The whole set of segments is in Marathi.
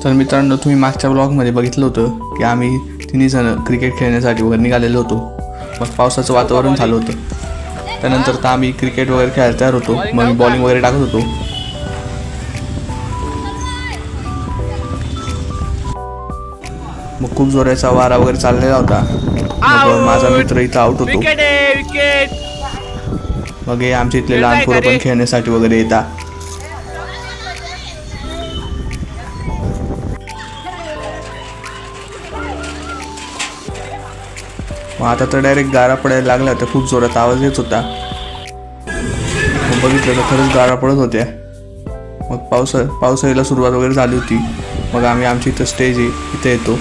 तर मित्रांनो, तुम्ही मागच्या ब्लॉगमध्ये बघितलं होतं की आम्ही तिन्ही जण क्रिकेट खेळण्यासाठी वगैरे निघालेलो होतो. मग पावसाचं वातावरण झालं होतं. त्यानंतर तर आम्ही क्रिकेट वगैरे खेळायला तयार होतो. मग मी बॉलिंग वगैरे टाकत होतो. मग खूप जोराचा वारा वगैरे चाललेला होता. मग माझा मित्र इथं आउट होतो. मग हे आमच्या इथले लहान पोरं पण खेळण्यासाठी वगैरे येतात. मग आता तर डायरेक्ट गारा पडायला लागला होता. खूप जोरात आवाज येत होता. मग बघितलं तर खरंच गारा पडत होत्या. मग पावसाळ्याला सुरुवात वगैरे झाली होती. मग आम्ही आमची इथं स्टेज आहे इथे येतो.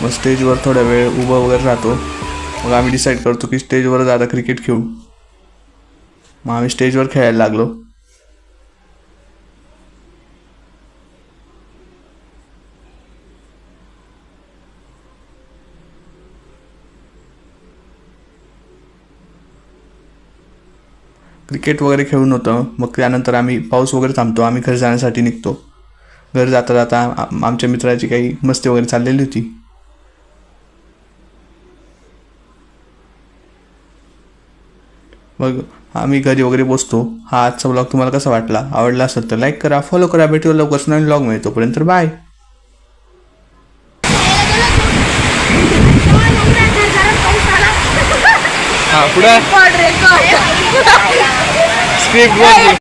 मग स्टेजवर थोडा वेळ उभं वगैरे राहतो. मग आम्ही डिसाईड करतो की स्टेजवरच आता क्रिकेट खेळू. मग आम्ही स्टेजवर खेळायला लागलो. क्रिकेट वगैरे खेळून होतं. मग त्यानंतर आम्ही पाऊस वगैरे थांबतो. आम्ही घरी जाण्यासाठी निघतो. घरी जाता जाता आमच्या मित्राची काही मस्ती वगैरे चाललेली होती. मग आम्ही घरी वगैरे बसतो. हा आजचा ब्लॉग तुम्हाला कसा वाटला? आवडला असेल तर लाईक करा, फॉलो करा. भेटूया लवकरच नवीन ब्लॉग मध्ये. तोपर्यंत बाय. पुढे स्क्रिप्ट